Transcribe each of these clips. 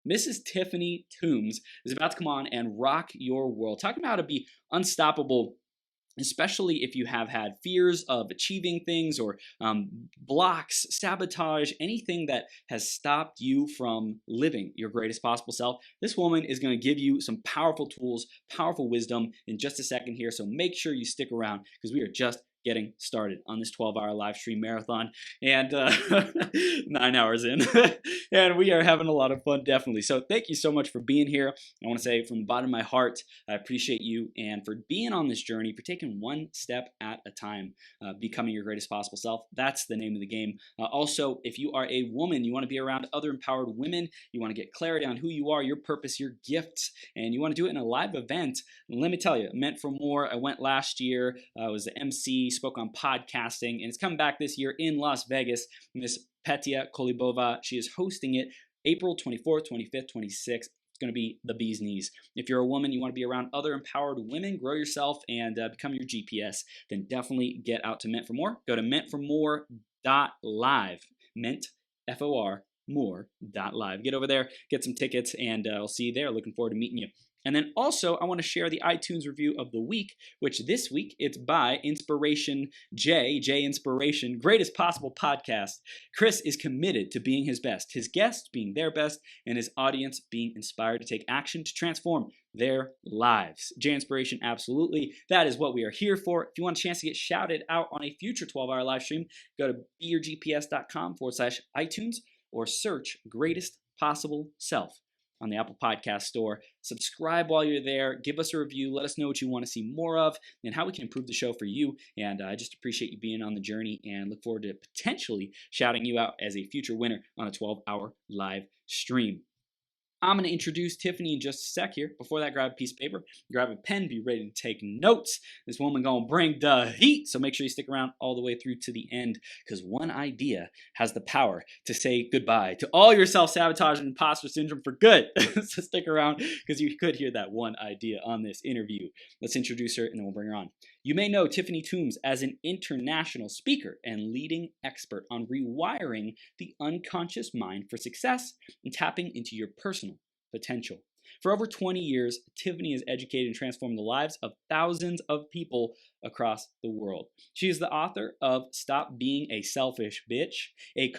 Mrs. Tiffany Toombs is about to come on and rock your world. Talking about how to be unstoppable, especially if you have had fears of achieving things or blocks, sabotage, anything that has stopped you from living your greatest possible self. This woman is going to give you some powerful tools, powerful wisdom in just a second here. So make sure you stick around because we are just getting started on this 12-hour live stream marathon and 9 hours in and we are having a lot of fun, definitely. So thank you so much for being here. I want to say from the bottom of my heart, I appreciate you and for being on this journey, for taking one step at a time, becoming your greatest possible self. That's the name of the game. Also, if you are a woman, you want to be around other empowered women, you want to get clarity on who you are, your purpose, your gifts, and you want to do it in a live event. Let me tell you, Meant for More. I went last year. I was the MC, spoke on podcasting, and it's coming back this year in Las Vegas. Miss Petia Kolibova, she is hosting it April 24th, 25th, 26th. It's going to be the bee's knees. If you're a woman, you want to be around other empowered women, grow yourself, and become your GPS, then definitely get out to Meant for More. Go to meantformore.live. Meant, F-O-R, more.live. Get over there, get some tickets, and I'll see you there. Looking forward to meeting you. And then also, I want to share the iTunes review of the week, which this week it's by Inspiration J Inspiration, greatest possible podcast. Chris is committed to being his best, his guests being their best, and his audience being inspired to take action to transform their lives. J Inspiration, absolutely. That is what we are here for. If you want a chance to get shouted out on a future 12-hour live stream, go to beyourgps.com/iTunes or search Greatest Possible Self on the Apple Podcast Store. Subscribe while you're there. Give us a review. Let us know what you want to see more of and how we can improve the show for you. And I just appreciate you being on the journey and look forward to potentially shouting you out as a future winner on a 12-hour live stream. I'm going to introduce Tiffany in just a sec here. Before that, grab a piece of paper, grab a pen, be ready to take notes. This woman going to bring the heat, so make sure you stick around all the way through to the end because one idea has the power to say goodbye to all your self-sabotage and imposter syndrome for good. So stick around because you could hear that one idea on this interview. Let's introduce her and then we'll bring her on. You may know Tiffany Toombs as an international speaker and leading expert on rewiring the unconscious mind for success and tapping into your personal potential. For over 20 years, Tiffany has educated and transformed the lives of thousands of people across the world. She is the author of Stop Being a Selfish Bitch, a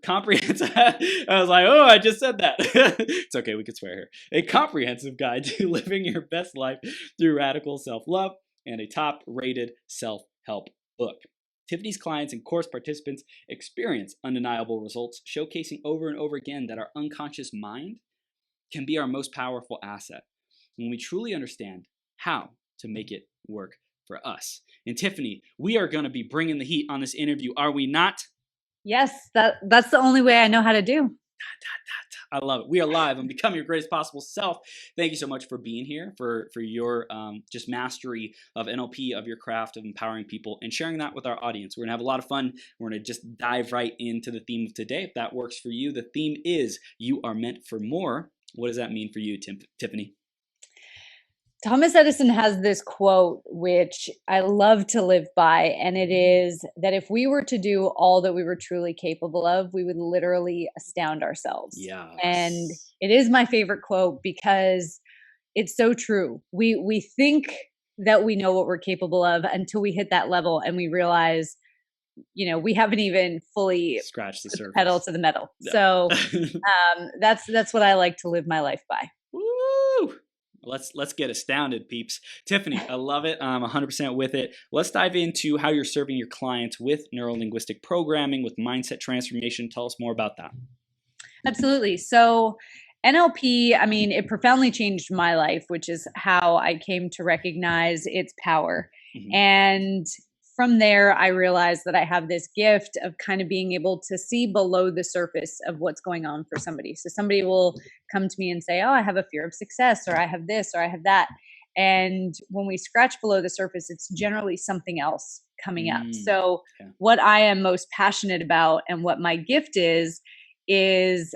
comprehensive, I was like, oh, I just said that. It's okay, we could swear here. A comprehensive guide to living your best life through radical self-love, and a top-rated self-help book. Tiffany's clients and course participants experience undeniable results, showcasing over and over again that our unconscious mind can be our most powerful asset when we truly understand how to make it work for us. And Tiffany, we are going to be bringing the heat on this interview, are we not? Yes, that's the only way I know how to do. I love it. We are live and become your greatest possible self. Thank you so much for being here, for your just mastery of NLP, of your craft, of empowering people, and sharing that with our audience. We're going to have a lot of fun. We're going to just dive right into the theme of today, if that works for you. The theme is You Are Meant for More. What does that mean for you, Tiffany? Thomas Edison has this quote, which I love to live by, and it is that if we were to do all that we were truly capable of, we would literally astound ourselves. Yeah. And it is my favorite quote because it's so true. We think that we know what we're capable of until we hit that level and we realize, we haven't even fully scratched the surface. Pedal to the metal. Yeah. So that's what I like to live my life by. Woo! Let's get astounded, peeps. Tiffany, I love it. I'm 100% with it. Let's dive into how you're serving your clients with neuro-linguistic programming, with mindset transformation. Tell us more about that. Absolutely. So NLP, it profoundly changed my life, which is how I came to recognize its power. Mm-hmm. And from there, I realized that I have this gift of kind of being able to see below the surface of what's going on for somebody. So somebody will come to me and say, oh, I have a fear of success, or I have this, or I have that. And when we scratch below the surface, it's generally something else coming up. So what I am most passionate about and what my gift is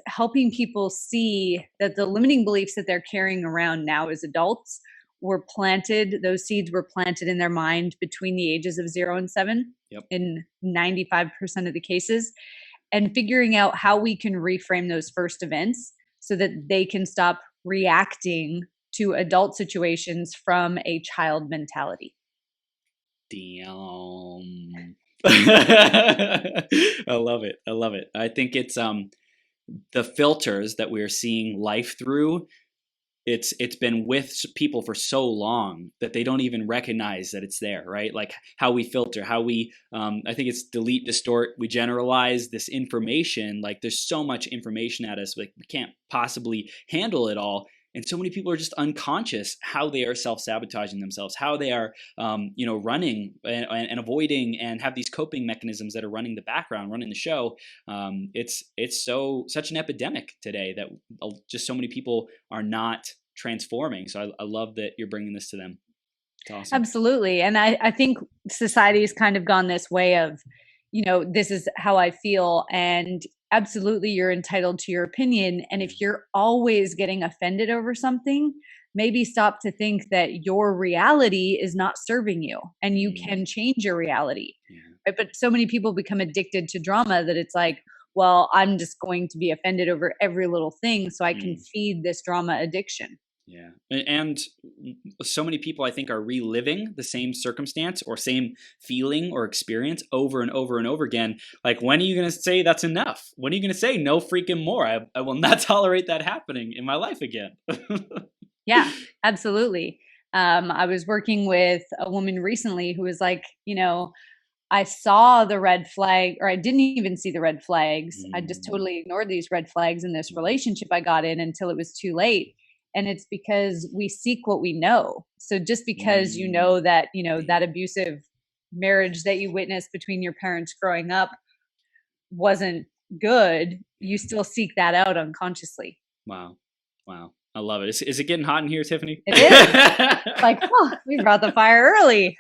helping people see that the limiting beliefs that they're carrying around now as adults those seeds were planted in their mind between the ages of 0 and 7 in 95% of the cases, and figuring out how we can reframe those first events so that they can stop reacting to adult situations from a child mentality. Damn. I love it. I love it. I think it's the filters that we're seeing life through. It's been with people for so long that they don't even recognize that it's there, right? Like how we filter, how we, I think it's delete, distort, we generalize this information. Like there's so much information at us, like we can't possibly handle it all. And so many people are just unconscious how they are self-sabotaging themselves, how they are, running and avoiding and have these coping mechanisms that are running the background, running the show. It's such an epidemic today that just so many people are not transforming. So I love that you're bringing this to them. It's awesome. Absolutely. And I think society's kind of gone this way of, this is how I feel. And absolutely, you're entitled to your opinion. And if you're always getting offended over something, maybe stop to think that your reality is not serving you and you can change your reality. Yeah. Right? But so many people become addicted to drama that it's like, well, I'm just going to be offended over every little thing so I can feed this drama addiction. Yeah. And so many people, I think, are reliving the same circumstance or same feeling or experience over and over and over again. Like, when are you going to say that's enough? When are you going to say no freaking more? I will not tolerate that happening in my life again. Yeah, absolutely. I was working with a woman recently who was like, I saw the red flag, or I didn't even see the red flags. I just totally ignored these red flags in this relationship I got in until it was too late. And it's because we seek what we know. So just because you know that, that abusive marriage that you witnessed between your parents growing up wasn't good, you still seek that out unconsciously. Wow. I love it. Is it getting hot in here, Tiffany? It is. Like, we brought the fire early.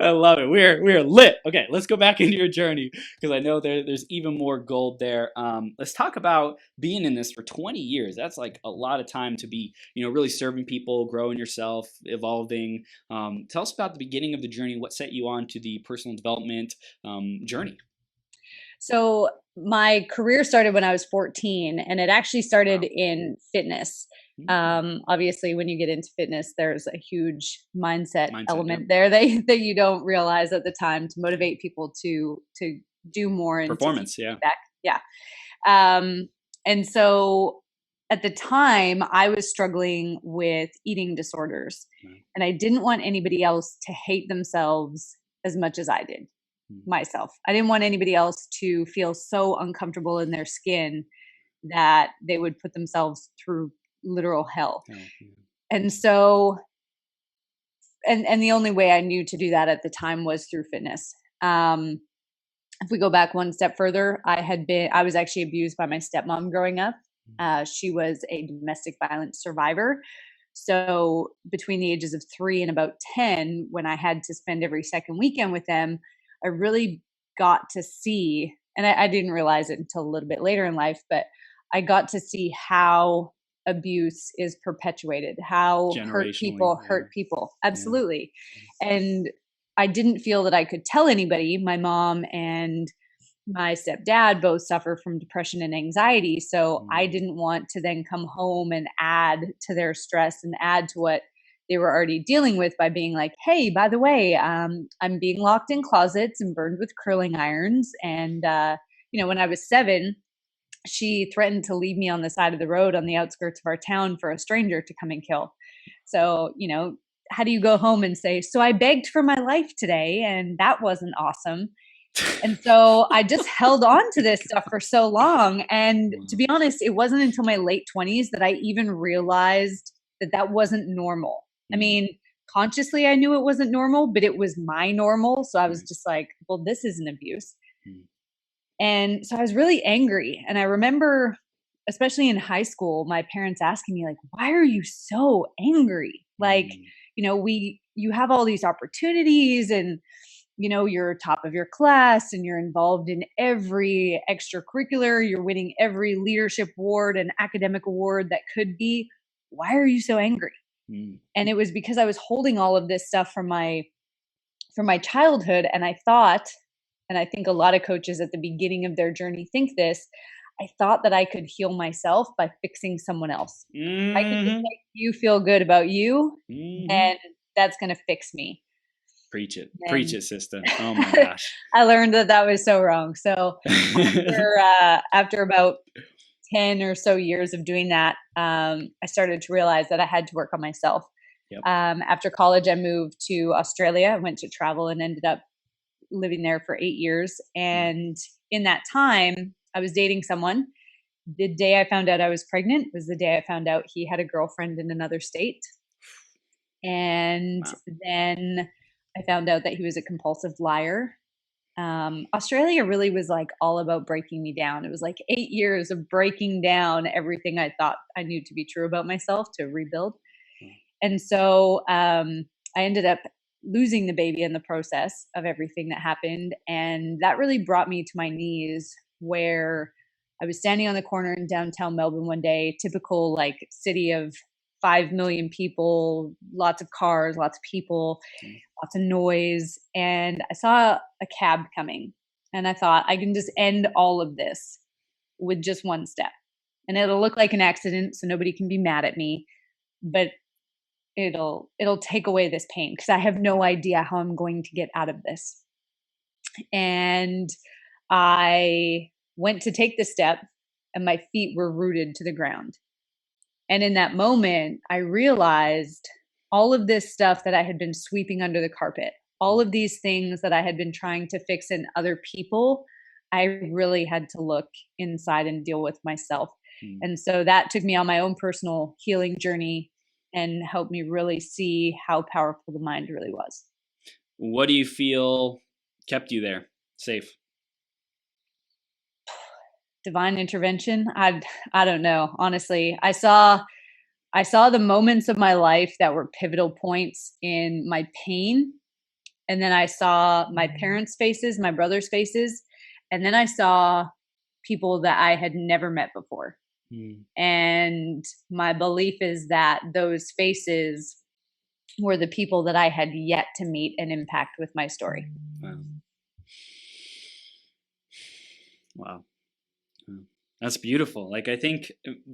I love it. We're lit. Okay, let's go back into your journey because I know there's even more gold there. Let's talk about being in this for 20 years. That's like a lot of time to be, really serving people, growing yourself, evolving. Tell us about the beginning of the journey. What set you on to the personal development journey? So my career started when I was 14, and it actually started in fitness. Obviously, when you get into fitness, there's a huge mindset element there that you don't realize at the time to motivate people to do more and performance. Yeah. And so at the time, I was struggling with eating disorders, and I didn't want anybody else to hate themselves as much as I did myself. I didn't want anybody else to feel so uncomfortable in their skin that they would put themselves through literal hell. And so, and the only way I knew to do that at the time was through fitness. If we go back one step further, I was actually abused by my stepmom growing up. She was a domestic violence survivor. So between the ages of 3 and about 10, when I had to spend every second weekend with them, I really got to see, and I didn't realize it until a little bit later in life, but I got to see how abuse is perpetuated, how hurt people hurt people. Absolutely. Yeah. And I didn't feel that I could tell anybody. My mom and my stepdad both suffer from depression and anxiety. So I didn't want to then come home and add to their stress and add to what they were already dealing with by being like, hey, by the way, I'm being locked in closets and burned with curling irons. And, when I was 7, she threatened to leave me on the side of the road on the outskirts of our town for a stranger to come and kill. So, how do you go home and say, so I begged for my life today and that wasn't awesome. And so I just held on to this stuff for so long. And to be honest, it wasn't until my late 20s that I even realized that wasn't normal. I mean, consciously I knew it wasn't normal, but it was my normal. So I was just like, well, this is an abuse. And so I was really angry. And I remember, especially in high school, my parents asking me like, why are you so angry? Like, you have all these opportunities and, you're top of your class and you're involved in every extracurricular, you're winning every leadership award and academic award that could be. Why are you so angry? And it was because I was holding all of this stuff from my childhood. And I thought, and I think a lot of coaches at the beginning of their journey think this, I thought that I could heal myself by fixing someone else. I could just Mm-hmm. make you feel good about you, Mm-hmm. and that's going to fix me. Preach it. Preach And it, sister. Oh my gosh. I learned that that was so wrong. So after about 10 or so years of doing that, I started to realize that I had to work on myself. Yep. After college, I moved to Australia. I went to travel and ended up living there for 8 years. And in that time, I was dating someone. The day I found out I was pregnant was the day I found out he had a girlfriend in another state. And Wow. then I found out that he was a compulsive liar. Australia really was like all about breaking me down. It was like 8 years of breaking down everything I thought I knew to be true about myself to rebuild. And so I ended up losing the baby in the process of everything that happened. And that really brought me to my knees, where I was standing on the corner in downtown Melbourne one day, typical like city of 5 million people, lots of cars, lots of people, lots of noise. And I saw a cab coming, and I thought, I can just end all of this with just one step. And it'll look like an accident, so nobody can be mad at me, but it'll take away this pain, because I have no idea how I'm going to get out of this. And I went to take the step, and my feet were rooted to the ground. And in that moment, I realized all of this stuff that I had been sweeping under the carpet, all of these things that I had been trying to fix in other people, I really had to look inside and deal with myself. And so that took me on my own personal healing journey and helped me really see how powerful the mind really was. What do you feel kept you there safe? Divine intervention. I don't know. Honestly, I saw the moments of my life that were pivotal points in my pain. And then I saw my parents' faces, my brother's faces, and then I saw people that I had never met before. And my belief is that those faces were the people that I had yet to meet and impact with my story. Wow. Wow. That's beautiful. Like, I think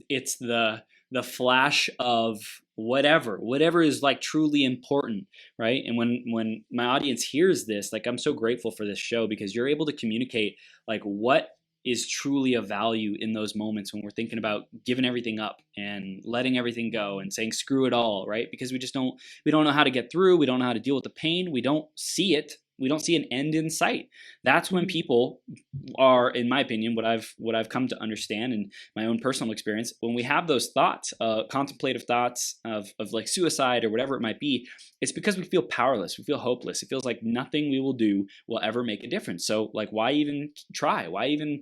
it's the flash of whatever is like truly important, right? And when my audience hears this, like, I'm so grateful for this show, because you're able to communicate like what is truly of value in those moments when we're thinking about giving everything up and letting everything go and saying screw it all, right? Because we don't know how to get through, we don't know how to deal with the pain, we don't see it. We don't see an end in sight. That's when people are, in my opinion, what I've come to understand in my own personal experience, when we have those thoughts, contemplative thoughts of like suicide or whatever it might be, it's because we feel powerless. We feel hopeless. It feels like nothing we will do will ever make a difference. So like, why even try? Why even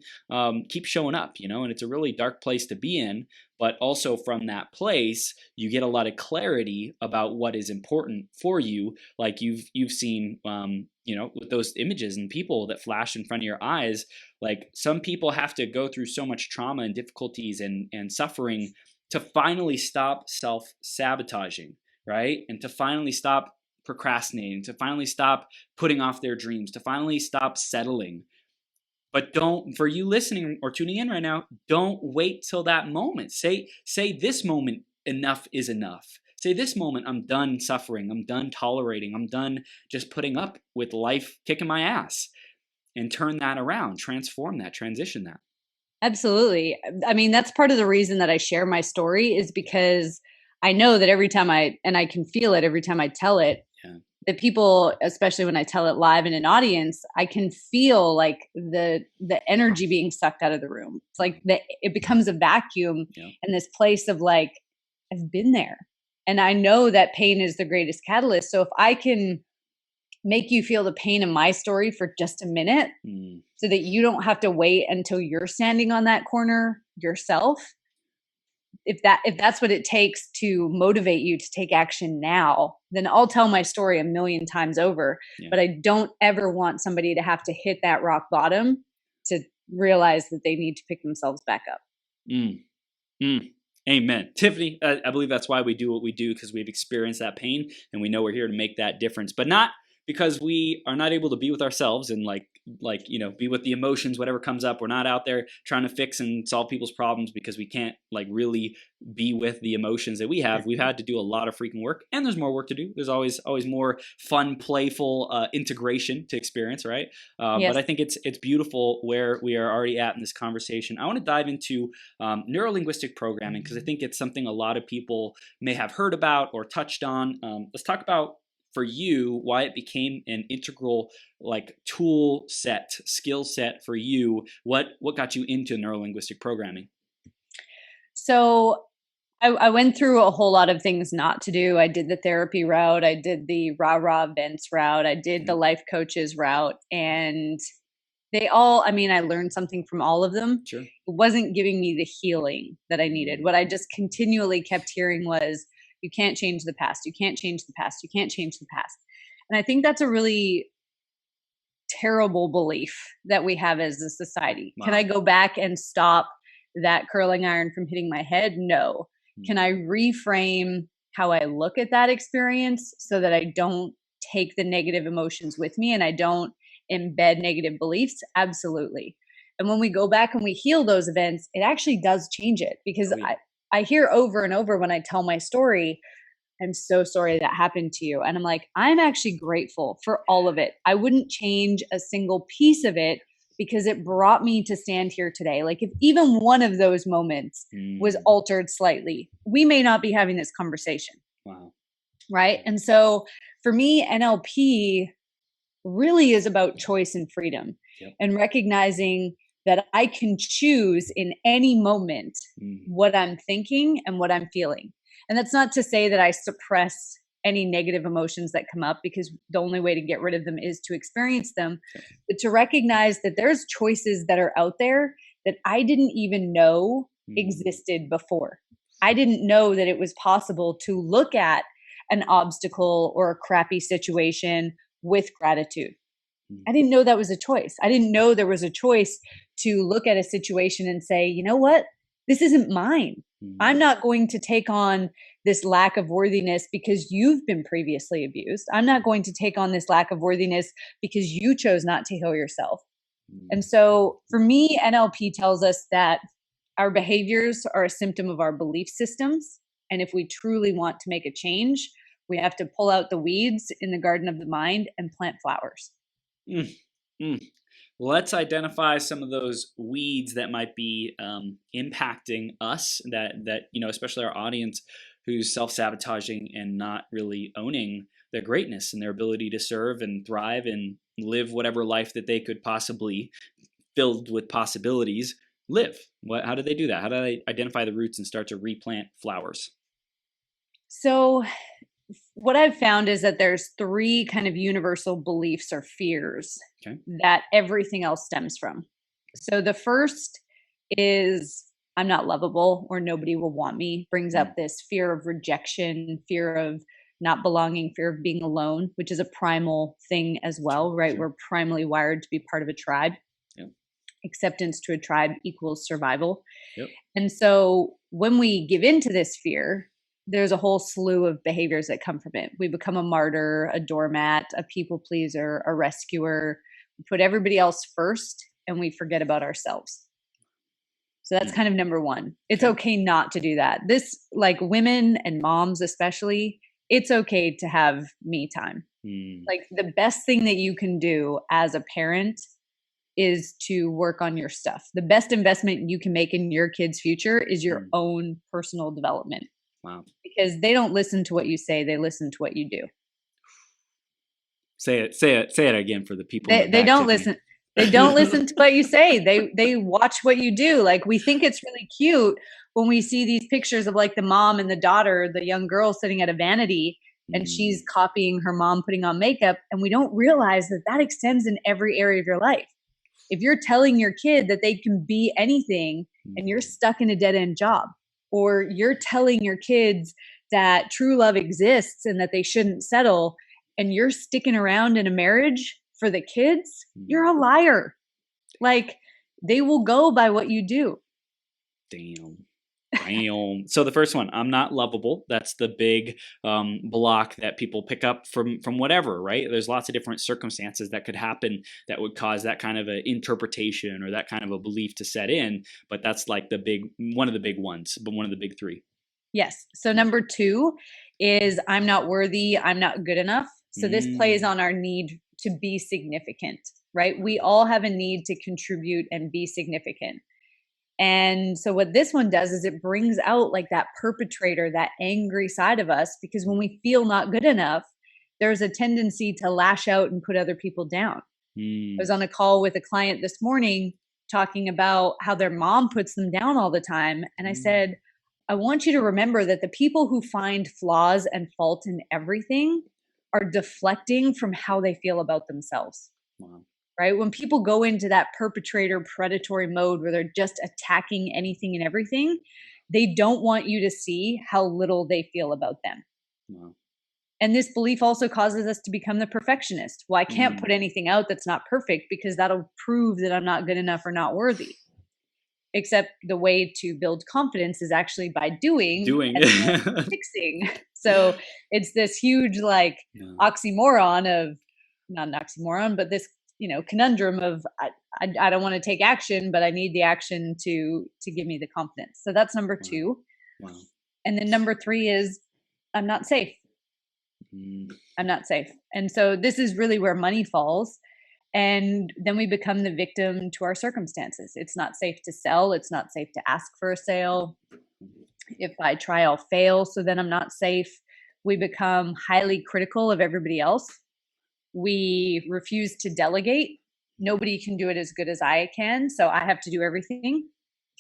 keep showing up? And it's a really dark place to be in. But also from that place, you get a lot of clarity about what is important for you. Like you've seen, with those images and people that flash in front of your eyes, like some people have to go through so much trauma and difficulties and suffering to finally stop self-sabotaging, right? And to finally stop procrastinating, to finally stop putting off their dreams, to finally stop settling. But for you listening or tuning in right now, don't wait till that moment. Say this moment, enough is enough. Say this moment, I'm done suffering. I'm done tolerating. I'm done just putting up with life kicking my ass. And turn that around, transform that, transition that. Absolutely. I mean, that's part of the reason that I share my story, is because I know that every time I can feel it every time I tell it. Yeah. The people, especially when I tell it live in an audience, I can feel like the energy being sucked out of the room. It's like it becomes a vacuum, and this place of like, I've been there. And I know that pain is the greatest catalyst. So if I can make you feel the pain in my story for just a minute, so that you don't have to wait until you're standing on that corner yourself, if that's what it takes to motivate you to take action now, then I'll tell my story a million times over. But I don't ever want somebody to have to hit that rock bottom to realize that they need to pick themselves back up. Amen. Tiffany, I believe that's why we do what we do, because we've experienced that pain and we know we're here to make that difference, but not because we are not able to be with ourselves and like like, be with the emotions, whatever comes up. We're not out there trying to fix and solve people's problems because we can't like really be with the emotions that we have. We've had to do a lot of freaking work, and there's more work to do. There's always more fun, playful integration to experience, right? Yes. But I think it's beautiful where we are already at in this conversation. I want to dive into neurolinguistic programming because I think it's something a lot of people may have heard about or touched on. Let's talk about, for you, why it became an integral like tool set, skill set for you. What got you into neurolinguistic programming? So I went through a whole lot of things not to do. I did the therapy route. I did the rah-rah events route. I did the life coaches route. And they all, I mean, I learned something from all of them. Sure. It wasn't giving me the healing that I needed. What I just continually kept hearing was, you can't change the past. You can't change the past. You can't change the past. And I think that's a really terrible belief that we have as a society. Wow. Can I go back and stop that curling iron from hitting my head? No. Can I reframe how I look at that experience so that I don't take the negative emotions with me and I don't embed negative beliefs? Absolutely. And when we go back and we heal those events, it actually does change it, because I hear over and over when I tell my story, I'm so sorry that happened to you. And I'm like, I'm actually grateful for all of it. I wouldn't change a single piece of it because it brought me to stand here today. Like if even one of those moments was altered slightly, we may not be having this conversation. Wow. Right. And so for me, NLP really is about choice and freedom. Yep. And recognizing that I can choose in any moment what I'm thinking and what I'm feeling. And that's not to say that I suppress any negative emotions that come up, because the only way to get rid of them is to experience them, but to recognize that there's choices that are out there that I didn't even know existed before. I didn't know that it was possible to look at an obstacle or a crappy situation with gratitude. I didn't know that was a choice. I didn't know there was a choice to look at a situation and say, you know what? This isn't mine. I'm not going to take on this lack of worthiness because you've been previously abused. I'm not going to take on this lack of worthiness because you chose not to heal yourself. And so for me, NLP tells us that our behaviors are a symptom of our belief systems. And if we truly want to make a change, we have to pull out the weeds in the garden of the mind and plant flowers. Let's identify some of those weeds that might be impacting us, that especially our audience, who's self-sabotaging and not really owning their greatness and their ability to serve and thrive and live whatever life that they could possibly, filled with possibilities, live. How do they do that? How do they identify the roots and start to replant flowers? So what I've found is that there's 3 kind of universal beliefs or fears that everything else stems from. So the first is, I'm not lovable, or nobody will want me. Brings up this fear of rejection, fear of not belonging, fear of being alone, which is a primal thing as well, right? We're primally wired to be part of a tribe. Acceptance to a tribe equals survival. And so when we give into this fear, there's a whole slew of behaviors that come from it. We become a martyr, a doormat, a people pleaser, a rescuer. We put everybody else first and we forget about ourselves. So that's kind of number 1. It's okay not to do that. This, like women and moms especially, it's okay to have me time. Like the best thing that you can do as a parent is to work on your stuff. The best investment you can make in your kid's future is your own personal development. Wow. Because they don't listen to what you say, they listen to what you do. Say it again for the people. They don't listen. They don't listen to what you say. They watch what you do. Like, we think it's really cute when we see these pictures of like the mom and the daughter, the young girl sitting at a vanity, and she's copying her mom putting on makeup, and we don't realize that that extends in every area of your life. If you're telling your kid that they can be anything and you're stuck in a dead-end job, or you're telling your kids that true love exists and that they shouldn't settle, and you're sticking around in a marriage for the kids, you're a liar. Like, they will go by what you do. Damn. Bam. So the first one, I'm not lovable. That's the big block that people pick up from whatever, right? There's lots of different circumstances that could happen that would cause that kind of an interpretation or that kind of a belief to set in. But that's like one of the big ones, but one of the big three. Yes. So number 2 is I'm not worthy, I'm not good enough. So this plays on our need to be significant, right? We all have a need to contribute and be significant. And so what this one does is it brings out like that perpetrator, that angry side of us, because when we feel not good enough, there's a tendency to lash out and put other people down. I was on a call with a client this morning talking about how their mom puts them down all the time. And I said, I want you to remember that the people who find flaws and fault in everything are deflecting from how they feel about themselves. Wow. Right? When people go into that perpetrator predatory mode where they're just attacking anything and everything, they don't want you to see how little they feel about them. Wow. And this belief also causes us to become the perfectionist. Well, I can't put anything out that's not perfect because that'll prove that I'm not good enough or not worthy. Except the way to build confidence is actually by doing and fixing. So it's this huge like oxymoron of, not an oxymoron, but this, conundrum of I don't want to take action, but I need the action to give me the confidence. So that's number 2. Wow. And then number 3 is I'm not safe. I'm not safe. And so this is really where money falls. And then we become the victim to our circumstances. It's not safe to sell. It's not safe to ask for a sale. If I try, I'll fail. So then I'm not safe. We become highly critical of everybody else. We refuse to delegate. Nobody can do it as good as I can. So I have to do everything.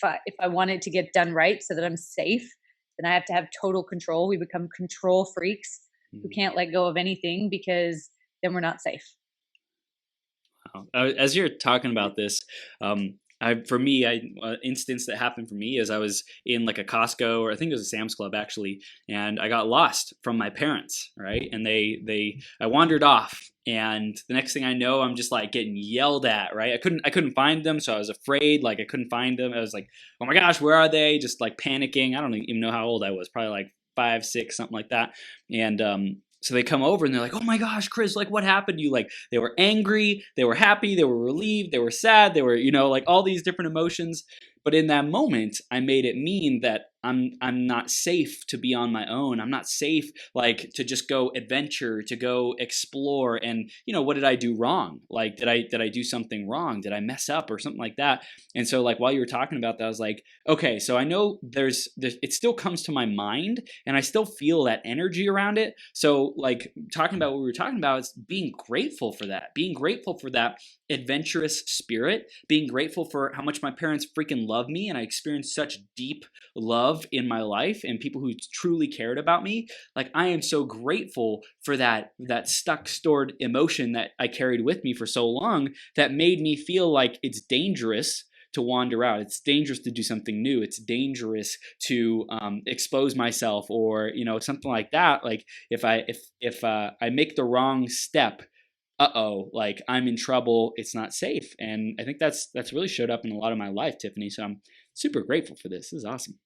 If I want it to get done right so that I'm safe, then I have to have total control. We become control freaks who can't let go of anything because then we're not safe. As you're talking about this, instance that happened for me is I was in like a Costco, or I think it was a Sam's Club actually, and I got lost from my parents, right? And I wandered off, and the next thing I know, I'm just like getting yelled at, right? I couldn't find them, so I was afraid, like I couldn't find them. I was like, oh my gosh, where are they? Just like panicking. I don't even know how old I was, probably like 5, 6, something like that. And so they come over and they're like, oh my gosh, Chris, like what happened to you? Like they were angry, they were happy, they were relieved, they were sad, they were, like all these different emotions. But in that moment, I made it mean that I'm not safe to be on my own. I'm not safe like to just go adventure, to go explore. And what did I do wrong? Like did I do something wrong? Did I mess up or something like that? And so like while you were talking about that, I was like, okay, so I know it still comes to my mind and I still feel that energy around it. So like talking about what we were talking about is being grateful for that adventurous spirit, being grateful for how much my parents freaking love me, and I experienced such deep love in my life and people who truly cared about me. Like I am so grateful for that stuck stored emotion that I carried with me for so long that made me feel like it's dangerous to wander out. It's dangerous to do something new. It's dangerous to expose myself, or something like that. Like if I make the wrong step, like I'm in trouble. It's not safe. And I think that's really showed up in a lot of my life, Tiffany. So I'm super grateful for this. This is awesome.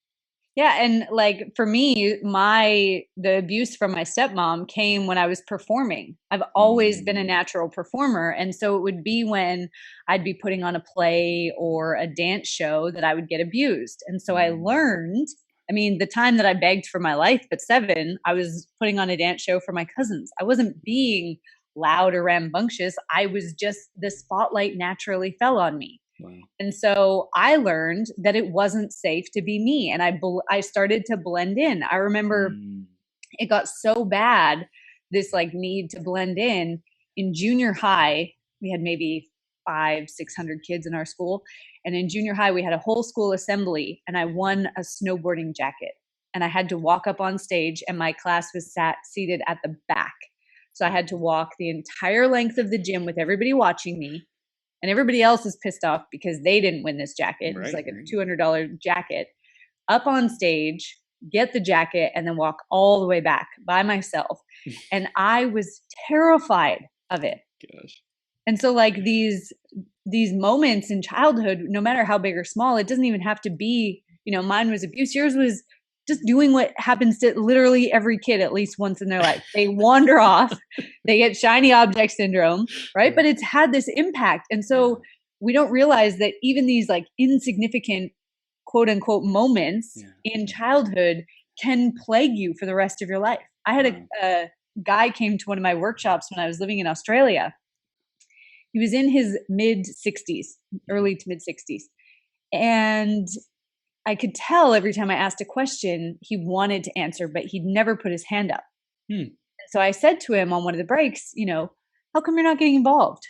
Yeah. And like for me, the abuse from my stepmom came when I was performing. I've always been a natural performer. And so it would be when I'd be putting on a play or a dance show that I would get abused. And so I learned, the time that I begged for my life at 7, I was putting on a dance show for my cousins. I wasn't being loud or rambunctious. I was just, the spotlight naturally fell on me. Wow. And so I learned that it wasn't safe to be me. And I started to blend in. I remember it got so bad, this like need to blend in junior high. We had maybe 500-600 kids in our school. And in junior high, we had a whole school assembly and I won a snowboarding jacket. And I had to walk up on stage and my class was seated at the back. So I had to walk the entire length of the gym with everybody watching me. And everybody else is pissed off because they didn't win this jacket. It's like a $200 jacket. Up on stage, get the jacket, and then walk all the way back by myself. And I was terrified of it. Gosh. And so like these moments in childhood, no matter how big or small, it doesn't even have to be mine was abuse. Yours was just doing what happens to literally every kid at least once in their life. They wander off, they get shiny object syndrome, right? But it's had this impact. And so we don't realize that even these like insignificant quote unquote moments in childhood can plague you for the rest of your life. I had a guy came to one of my workshops when I was living in Australia. He was in his mid 60s, early to mid 60s. And I could tell every time I asked a question, he wanted to answer, but he'd never put his hand up. So I said to him on one of the breaks, how come you're not getting involved?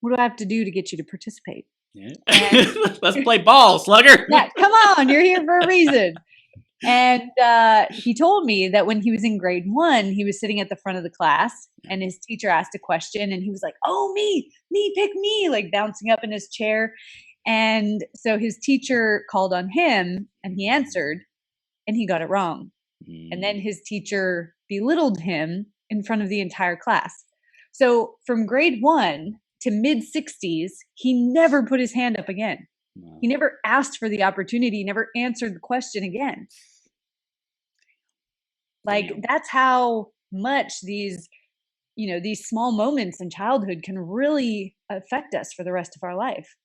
What do I have to do to get you to participate? Let's play ball, slugger. Yeah, come on, you're here for a reason. And he told me that when he was in grade 1, he was sitting at the front of the class and his teacher asked a question and he was like, oh, me, pick me, like bouncing up in his chair. And so his teacher called on him and he answered and he got it wrong. And then his teacher belittled him in front of the entire class. So from grade 1 to mid 60s, he never put his hand up again. He never asked for the opportunity, never answered the question again. Like that's how much these small moments in childhood can really affect us for the rest of our life.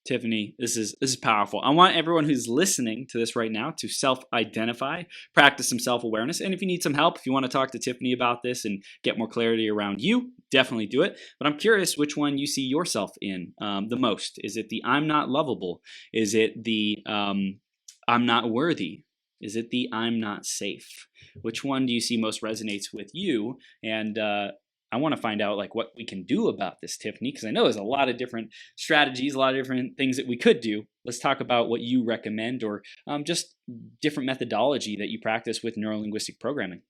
Tiffany, this is powerful. I want everyone who's listening to this right now to self-identify, practice some self-awareness. And if you need some help, if you want to talk to Tiffany about this and get more clarity around you, definitely do it. But I'm curious which one you see yourself in the most. Is it the I'm not lovable? Is it the I'm not worthy? Is it the I'm not safe? Which one do you see most resonates with you? And I want to find out like what we can do about this, Tiffany, because I know there's a lot of different strategies, a lot of different things that we could do. Let's talk about what you recommend or just different methodology that you practice with neurolinguistic programming.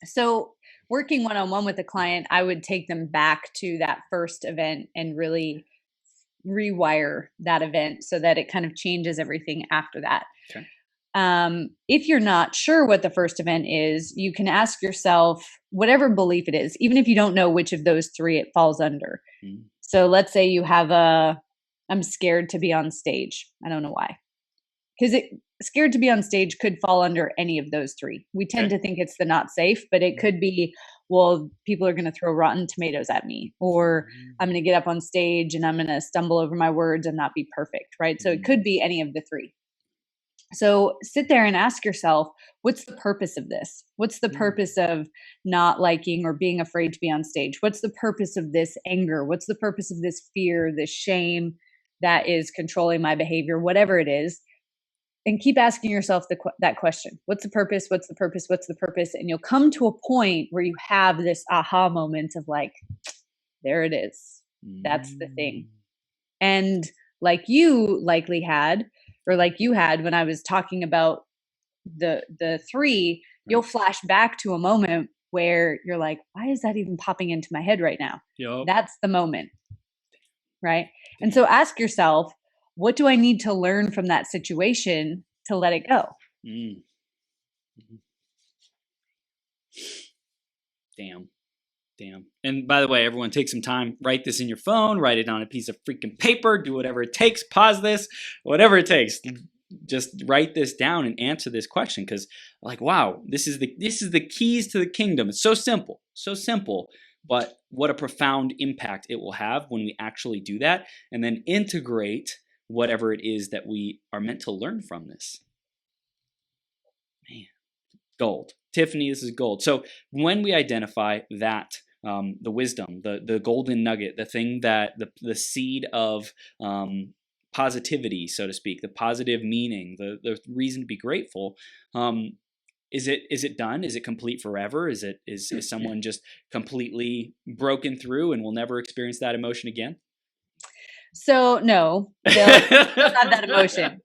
So working one-on-one with a client, I would take them back to that first event and really rewire that event so that it kind of changes everything after that. Okay. If you're not sure what the first event is, you can ask yourself whatever belief it is, even if you don't know which of those 3 it falls under. So let's say you have I'm scared to be on stage. I don't know why. Because scared to be on stage could fall under any of those 3. We tend to think it's the not safe, but it could be, well, people are going to throw rotten tomatoes at me, or I'm going to get up on stage and I'm going to stumble over my words and not be perfect, right? So it could be any of the 3. So sit there and ask yourself, what's the purpose of this? What's the purpose of not liking or being afraid to be on stage? What's the purpose of this anger? What's the purpose of this fear, this shame that is controlling my behavior, whatever it is? And keep asking yourself that question. What's the purpose? What's the purpose? What's the purpose? And you'll come to a point where you have this aha moment of like, there it is. That's the thing. And like you likely had, or like you had when I was talking about the 3, you'll flash back to a moment where you're like, why is that even popping into my head right now? Yep. That's the moment, right? And so ask yourself, what do I need to learn from that situation to let it go? Damn. And by the way, everyone take some time, write this in your phone, write it on a piece of freaking paper, do whatever it takes, pause this, whatever it takes. Just write this down and answer this question, because like, wow, this is the keys to the kingdom. It's so simple, but what a profound impact it will have when we actually do that and then integrate whatever it is that we are meant to learn from this. Man, gold. Tiffany, this is gold. So when we identify that, the wisdom, the golden nugget, the thing that the seed of positivity, so to speak, the positive meaning, the reason to be grateful, is it done? Is it complete forever? Is someone just completely broken through and will never experience that emotion again? So no, they'll have that emotion.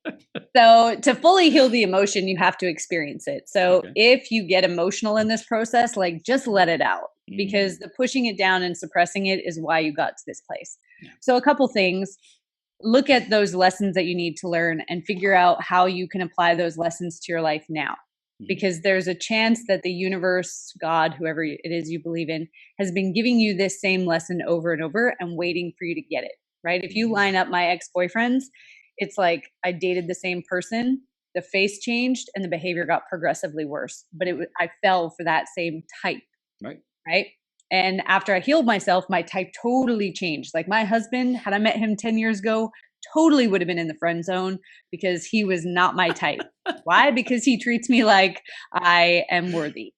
So to fully heal the emotion, you have to experience it. So if you get emotional in this process, like just let it out, because the pushing it down and suppressing it is why you got to this place. So a couple things. Look at those lessons that you need to learn and figure out how you can apply those lessons to your life now. Because there's a chance that the universe, God, whoever it is you believe in, has been giving you this same lesson over and over and waiting for you to get it. Right? If you line up my ex-boyfriends, it's like I dated the same person, the face changed, and the behavior got progressively worse. But I fell for that same type. Right. Right. And after I healed myself, my type totally changed. Like my husband, had I met him 10 years ago, totally would have been in the friend zone because he was not my type. Why? Because he treats me like I am worthy.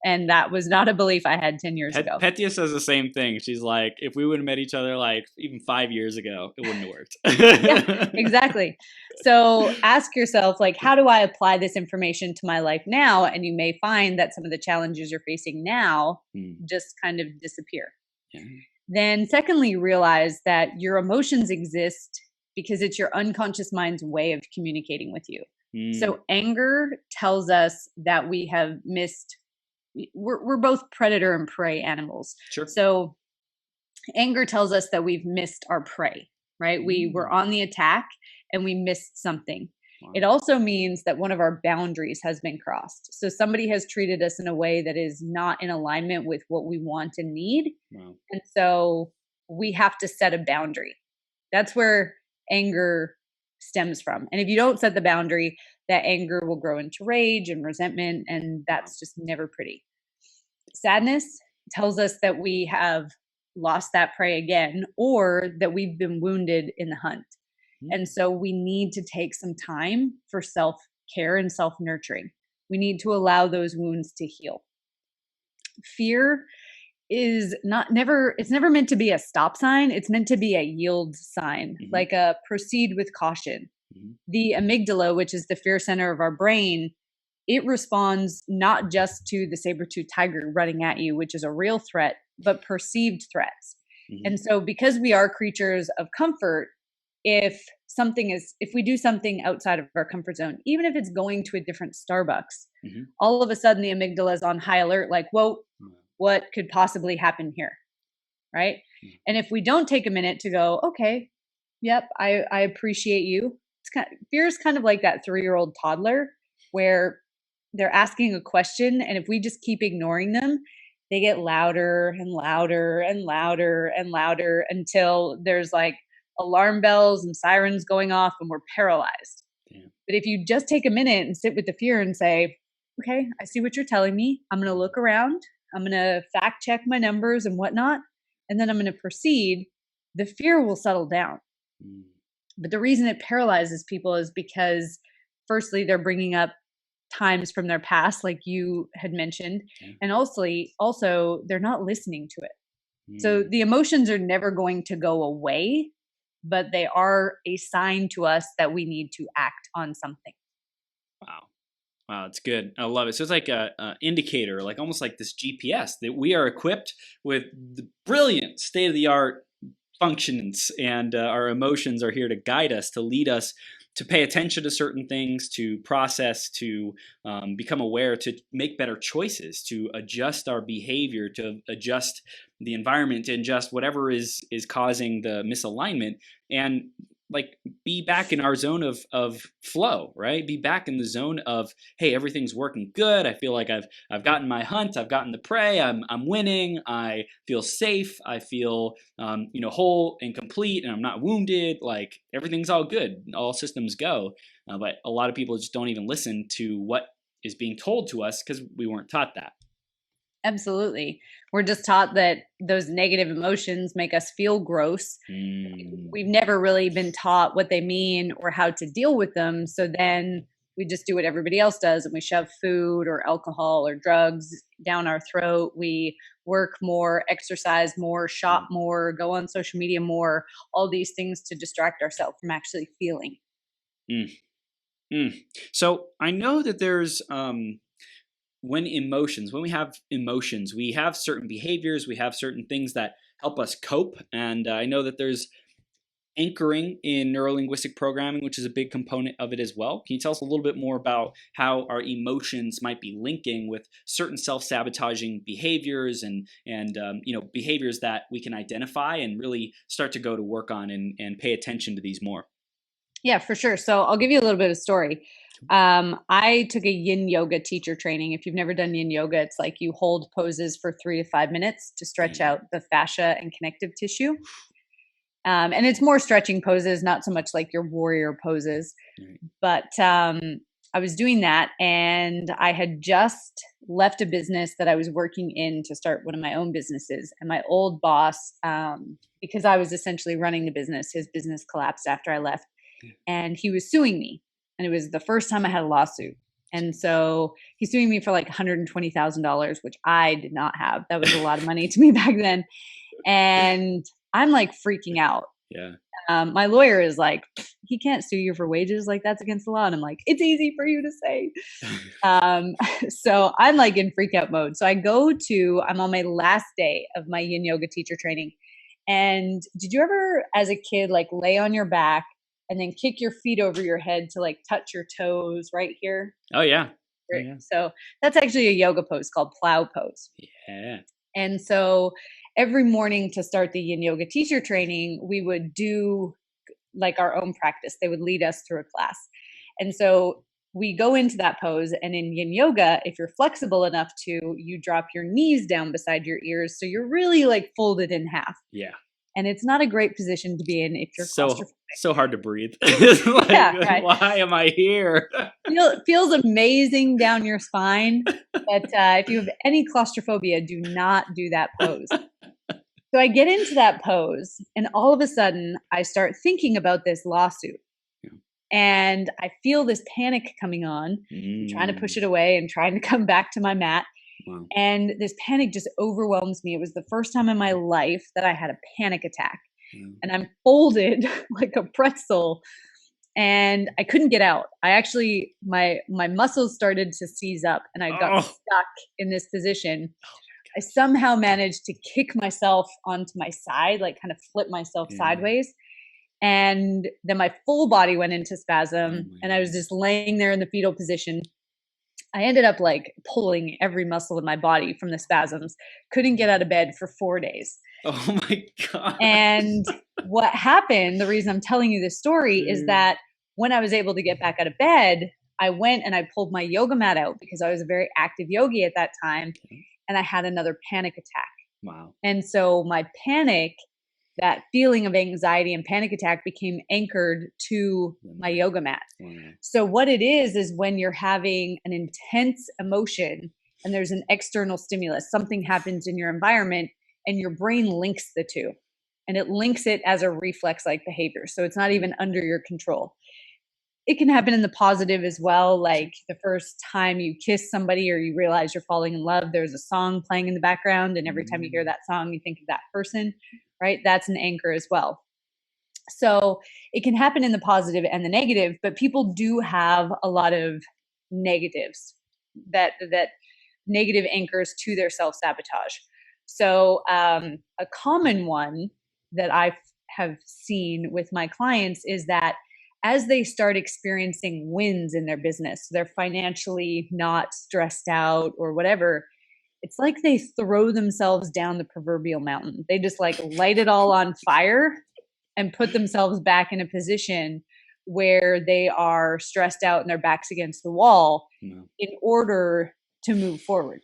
And that was not a belief I had 10 years ago. Petya says the same thing. She's like, if we would have met each other like even 5 years ago, it wouldn't have worked. Yeah, exactly. So ask yourself, like, how do I apply this information to my life now? And you may find that some of the challenges you're facing now just kind of disappear. Yeah. Then secondly, realize that your emotions exist because it's your unconscious mind's way of communicating with you. So anger tells us that we have missed, we're both predator and prey animals. Sure. So anger tells us that we've missed our prey, right? We were on the attack and we missed something. Wow. It also means that one of our boundaries has been crossed. So somebody has treated us in a way that is not in alignment with what we want and need. Wow. And so we have to set a boundary. That's where anger stems from. And if you don't set the boundary, that anger will grow into rage and resentment, and that's just never pretty. Sadness tells us that we have lost that prey again, or that we've been wounded in the hunt. And so we need to take some time for self-care and self-nurturing. We need to allow those wounds to heal. Fear is it's never meant to be a stop sign. It's meant to be a yield sign, like a proceed with caution. The amygdala, which is the fear center of our brain, it responds not just to the saber-toothed tiger running at you, which is a real threat, but perceived threats. And so because we are creatures of comfort, if we do something outside of our comfort zone, even if it's going to a different Starbucks, all of a sudden the amygdala is on high alert, like, whoa, what could possibly happen here? Right. And if we don't take a minute to go, okay, yep, I appreciate you. Fear is kind of like that 3-year-old toddler where they're asking a question. And if we just keep ignoring them, they get louder and louder and louder and louder until there's like alarm bells and sirens going off and we're paralyzed. Damn. But if you just take a minute and sit with the fear and say, okay, I see what you're telling me. I'm going to look around. I'm going to fact check my numbers and whatnot. And then I'm going to proceed. The fear will settle down. But the reason it paralyzes people is because firstly, they're bringing up times from their past, like you had mentioned. And also they're not listening to it. So the emotions are never going to go away, but they are a sign to us that we need to act on something. Wow, it's good. I love it. So it's like a indicator, like almost like this GPS that we are equipped with the brilliant state-of-the-art functions, and our emotions are here to guide us, to lead us, to pay attention to certain things, to process, to become aware, to make better choices, to adjust our behavior, to adjust the environment, to adjust whatever is causing the misalignment, and like be back in our zone of flow, right? Be back in the zone of, hey, everything's working good. I feel like I've gotten my hunt. I've gotten the prey. I'm winning. I feel safe. I feel whole and complete, and I'm not wounded. Like everything's all good. All systems go. But a lot of people just don't even listen to what is being told to us because we weren't taught that. Absolutely. We're just taught that those negative emotions make us feel gross. We've never really been taught what they mean or how to deal with them. So then we just do what everybody else does and we shove food or alcohol or drugs down our throat. We work more, exercise more, shop more, go on social media more, all these things to distract ourselves from actually feeling. So I know that there's when we have emotions, we have certain behaviors, we have certain things that help us cope. And I know that there's anchoring in neurolinguistic programming, which is a big component of it as well. Can you tell us a little bit more about how our emotions might be linking with certain self-sabotaging behaviors and behaviors that we can identify and really start to go to work on and pay attention to these more? Yeah, for sure. So I'll give you a little bit of story. I took a yin yoga teacher training. If you've never done yin yoga, it's like you hold poses for 3 to 5 minutes to stretch out the fascia and connective tissue. And it's more stretching poses, not so much like your warrior poses. Right. But I was doing that, and I had just left a business that I was working in to start one of my own businesses. And my old boss, because I was essentially running the business, his business collapsed after I left, and he was suing me. And it was the first time I had a lawsuit. And so he's suing me for like $120,000, which I did not have. That was a lot of money to me back then. And I'm like freaking out. Yeah. My lawyer is like, he can't sue you for wages. Like, that's against the law. And I'm like, it's easy for you to say. So I'm like in freak out mode. So I'm on my last day of my yin yoga teacher training. And did you ever, as a kid, like lay on your back and then kick your feet over your head to like touch your toes right here? Oh, yeah. Oh, yeah. So that's actually a yoga pose called plow pose. Yeah. And so every morning to start the yin yoga teacher training, we would do like our own practice. They would lead us through a class. And so we go into that pose, and in yin yoga, if you're flexible enough to, you drop your knees down beside your ears. So you're really like folded in half. Yeah. And it's not a great position to be in if you're claustrophobic. So hard to breathe. Like, yeah, right. Why am I here? Feels amazing down your spine. But if you have any claustrophobia, do not do that pose. So I get into that pose, and all of a sudden I start thinking about this lawsuit. Yeah. And I feel this panic coming on, trying to push it away and trying to come back to my mat. Wow. And this panic just overwhelms me. It was the first time in my life that I had a panic attack. And I'm folded like a pretzel, and I couldn't get out. I actually, my muscles started to seize up, and I got stuck in this position. I somehow managed to kick myself onto my side, like kind of flip myself sideways. And then my full body went into spasm, and I was just laying there in the fetal position. I ended up like pulling every muscle in my body from the spasms, couldn't get out of bed for 4 days. Oh my God. And what happened, the reason I'm telling you this story is that when I was able to get back out of bed, I went and I pulled my yoga mat out because I was a very active yogi at that time. And I had another panic attack. Wow. And so my panic, that feeling of anxiety and panic attack, became anchored to my yoga mat. Wow. So what it is when you're having an intense emotion and there's an external stimulus, something happens in your environment, and your brain links the two, and it links it as a reflex-like behavior. So it's not even under your control. It can happen in the positive as well. Like the first time you kiss somebody or you realize you're falling in love, there's a song playing in the background, and every time you hear that song, you think of that person, right? That's an anchor as well. So it can happen in the positive and the negative, but people do have a lot of negatives, that negative anchors to their self-sabotage. So a common one that I have seen with my clients is that as they start experiencing wins in their business, they're financially not stressed out or whatever, it's like they throw themselves down the proverbial mountain. They just like light it all on fire and put themselves back in a position where they are stressed out and their back's against the wall in order to move forward.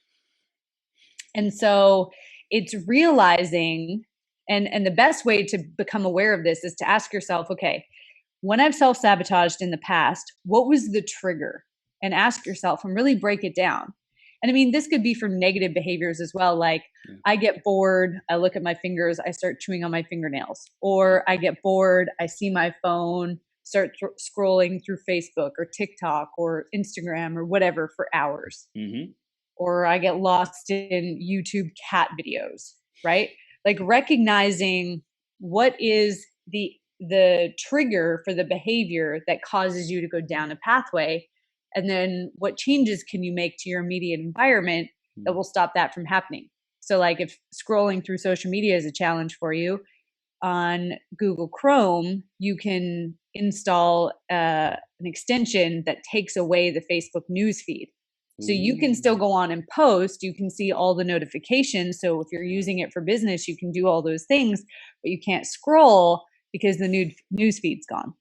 And so it's realizing, and the best way to become aware of this is to ask yourself, okay, when I've self-sabotaged in the past, what was the trigger? And ask yourself and really break it down. And I mean, this could be for negative behaviors as well. Like I get bored, I look at my fingers, I start chewing on my fingernails. Or I get bored, I see my phone, start scrolling through Facebook or TikTok or Instagram or whatever for hours. Or I get lost in YouTube cat videos, right? Like recognizing what is the trigger for the behavior that causes you to go down a pathway, and then what changes can you make to your immediate environment that will stop that from happening. So like if scrolling through social media is a challenge for you, on Google Chrome, you can install an extension that takes away the Facebook news feed. So you can still go on and post, you can see all the notifications. So if you're using it for business, you can do all those things, but you can't scroll because the news feed's gone.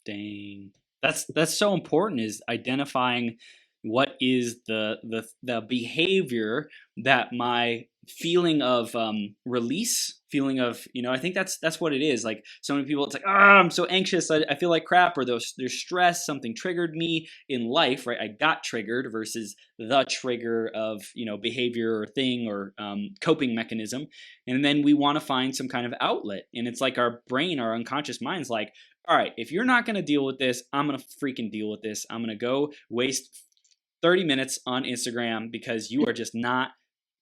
Dang. That's so important, is identifying what is the behavior that my feeling of release, feeling of, I think that's what it is. Like so many people, it's like, I'm so anxious, I feel like crap, or there's stress, something triggered me in life, right? I got triggered versus the trigger of, behavior or thing or coping mechanism. And then we want to find some kind of outlet. And it's like our brain, our unconscious mind's like, all right, if you're not going to deal with this, I'm going to freaking deal with this. I'm going to go waste 30 minutes on Instagram because you are just not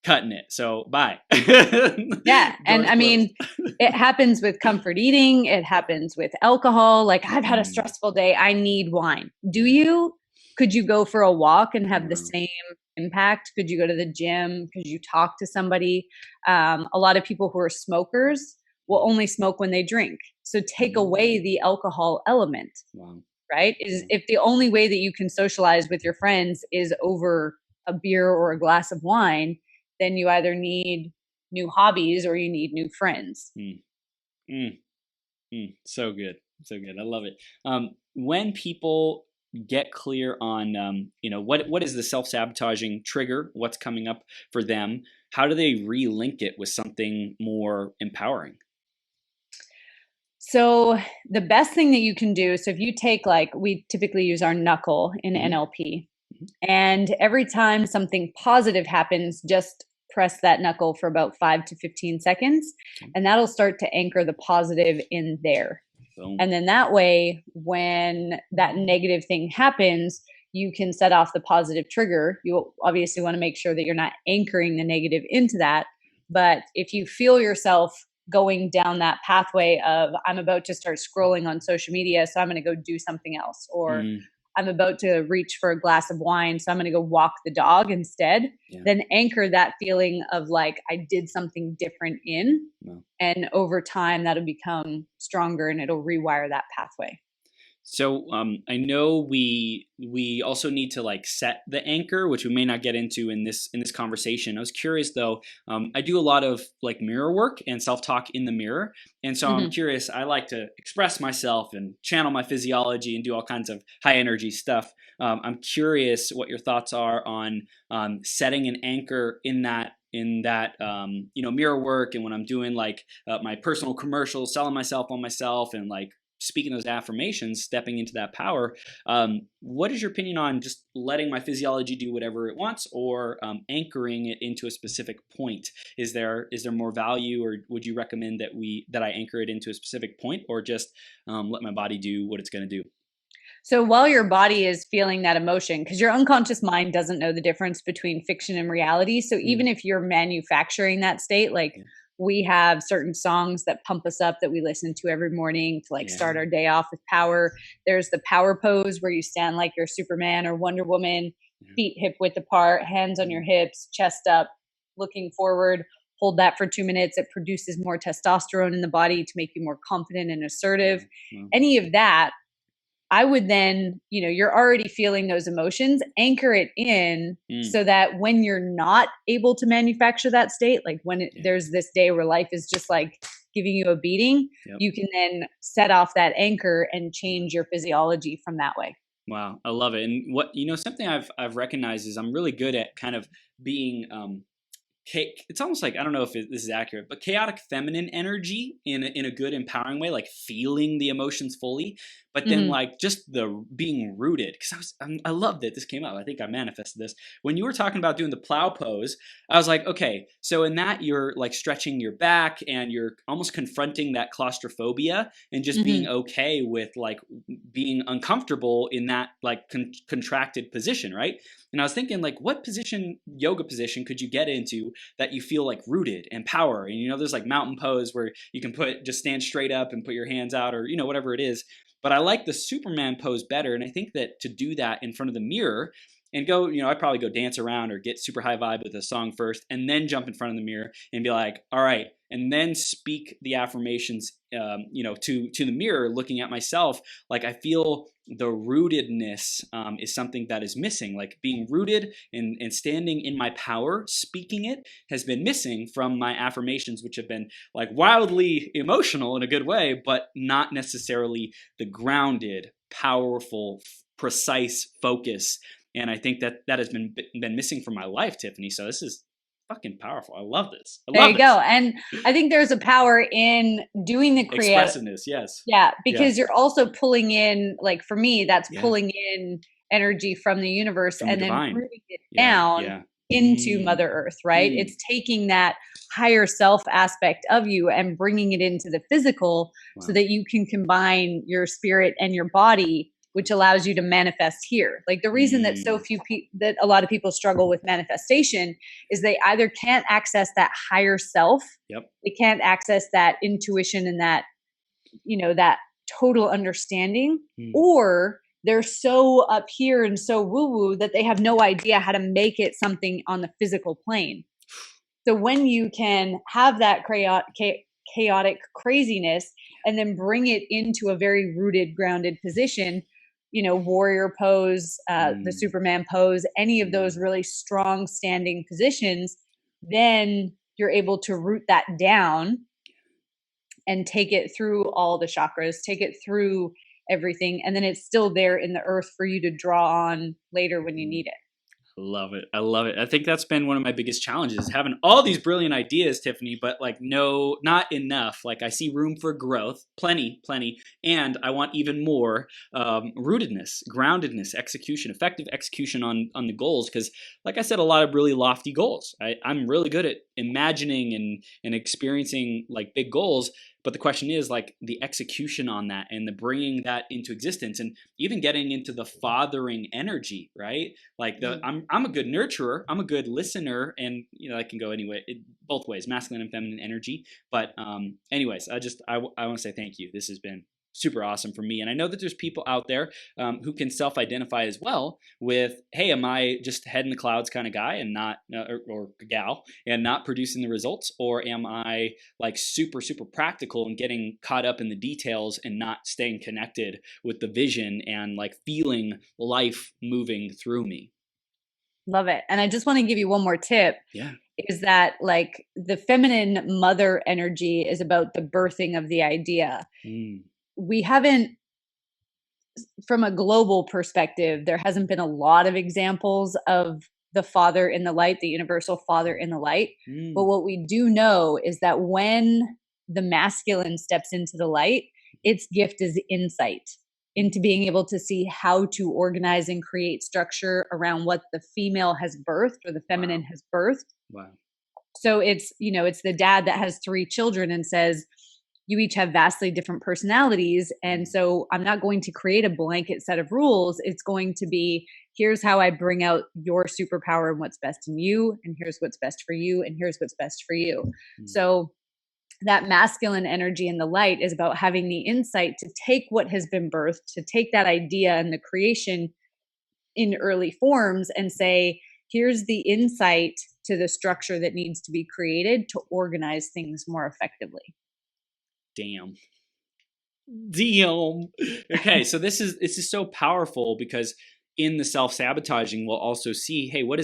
cutting it. So bye. Yeah. And I mean, it happens with comfort eating. It happens with alcohol. Like I've had a stressful day. I need wine. Do you? Could you go for a walk and have the same impact? Could you go to the gym? Could you talk to somebody? A lot of people who are smokers will only smoke when they drink. So take away the alcohol element. Wow. Right? Is if the only way that you can socialize with your friends is over a beer or a glass of wine, then you either need new hobbies or you need new friends. So good. So good. I love it. When people get clear on, what is the self-sabotaging trigger, what's coming up for them, how do they relink it with something more empowering? So the best thing that you can do, so if you take, like, we typically use our knuckle in NLP, and every time something positive happens, just press that knuckle for about 5 to 15 seconds, and that'll start to anchor the positive in there. Boom. And then that way, when that negative thing happens, you can set off the positive trigger. You obviously want to make sure that you're not anchoring the negative into that. But if you feel yourself going down that pathway of, I'm about to start scrolling on social media, so I'm going to go do something else, or I'm about to reach for a glass of wine, so I'm going to go walk the dog instead, then anchor that feeling of like, I did something different in, and over time that'll become stronger and it'll rewire that pathway. So I know we also need to like set the anchor, which we may not get into in this conversation. I was curious though. I do a lot of like mirror work and self-talk in the mirror, and so I'm curious. I like to express myself and channel my physiology and do all kinds of high energy stuff. I'm curious what your thoughts are on setting an anchor in that mirror work, and when I'm doing like my personal commercials, selling myself on myself, and like speaking those affirmations, stepping into that power. What is your opinion on just letting my physiology do whatever it wants, or anchoring it into a specific point? Is there more value, or would you recommend that I anchor it into a specific point, or just let my body do what it's going to do? So while your body is feeling that emotion, because your unconscious mind doesn't know the difference between fiction and reality. So even if you're manufacturing that state, like we have certain songs that pump us up that we listen to every morning to like start our day off with power. There's the power pose where you stand like you're Superman or Wonder Woman, feet hip width apart, hands on your hips, chest up, looking forward. Hold that for 2 minutes. It produces more testosterone in the body to make you more confident and assertive. Any of that, I would then, you're already feeling those emotions, anchor it in so that when you're not able to manufacture that state, like when there's this day where life is just like giving you a beating, you can then set off that anchor and change your physiology from that way. Wow. I love it. And what, something I've recognized is I'm really good at kind of being, it's almost like, I don't know if this is accurate, but chaotic feminine energy in a good, empowering way, like feeling the emotions fully, but then like just the being rooted. Because I love that this came up. I think I manifested this when you were talking about doing the plow pose. I was like, okay, so in that you're like stretching your back and you're almost confronting that claustrophobia and just being okay with like being uncomfortable in that like contracted position, right? And I was thinking, like, what yoga position could you get into that you feel like rooted and power? And there's like mountain pose where you can just stand straight up and put your hands out, or whatever it is. But I like the Superman pose better, and I think that to do that in front of the mirror and go, I'd probably go dance around or get super high vibe with a song first, and then jump in front of the mirror and be like, all right, and then speak the affirmations, to the mirror, looking at myself. Like I feel the rootedness is something that is missing. Like being rooted and standing in my power, speaking it has been missing from my affirmations, which have been like wildly emotional in a good way, but not necessarily the grounded, powerful, precise focus. And I think that has been missing from my life, Tiffany. So this is fucking powerful. I love this. I There love you go. this. And I think there's a power in doing the creative. Expressiveness, yes. Yeah, Yeah. because you're also pulling in, like for me, that's Yeah. pulling in energy from the universe From the and then divine. rooting it Yeah. down Yeah. into Mother Earth, right? It's taking that higher self aspect of you and bringing it into the physical so Wow. that you can combine your spirit and your body, which allows you to manifest here. Like the reason that so few people, that a lot of people struggle with manifestation is they either can't access that higher self, Yep. they can't access that intuition and that, you know, that total understanding, or they're so up here and so woo woo that they have no idea how to make it something on the physical plane. So when you can have that chaotic craziness and then bring it into a very rooted, grounded position, you know, warrior pose, the Superman pose, any of those really strong standing positions, then you're able to root that down and take it through all the chakras, take it through everything, and then it's still there in the earth for you to draw on later when you need it. Love it. I love it. I think that's been one of my biggest challenges, having all these brilliant ideas, Tiffany, but like, no, not enough. Like I see room for growth, plenty, and I want even more rootedness, groundedness, execution, effective execution on the goals. Because like I said, a lot of really lofty goals. I'm really good at imagining and experiencing like big goals. But the question is like the execution on that and the bringing that into existence and even getting into the fathering energy, right? Like I'm a good nurturer, I'm a good listener, and you know I can go anyway, both ways, masculine and feminine energy. But anyways, I want to say thank you. This has been super awesome for me, and I know that there's people out there who can self-identify as well with, hey, am I just head in the clouds kind of guy and not or gal and not producing the results, or am I like super practical and getting caught up in the details and not staying connected with the vision and like feeling life moving through me? Love it. And I just want to give you one more tip. Yeah. Is that like the feminine mother energy is about the birthing of the idea. We haven't, from a global perspective, there hasn't been a lot of examples of the father in the light, the universal father in the light. But what we do know is that when the masculine steps into the light, its gift is insight into being able to see how to organize and create structure around what the female has birthed or the feminine has birthed. Wow. So it's, you know, it's the dad that has 3 children and says, you each have vastly different personalities. And so I'm not going to create a blanket set of rules. It's going to be, here's how I bring out your superpower and what's best in you. And here's what's best for you. And here's what's best for you. So that masculine energy in the light is about having the insight to take what has been birthed, to take that idea and the creation in early forms and say, here's the insight to the structure that needs to be created to organize things more effectively. Damn. Okay, so this is so powerful because in the self-sabotaging we'll also see, hey, what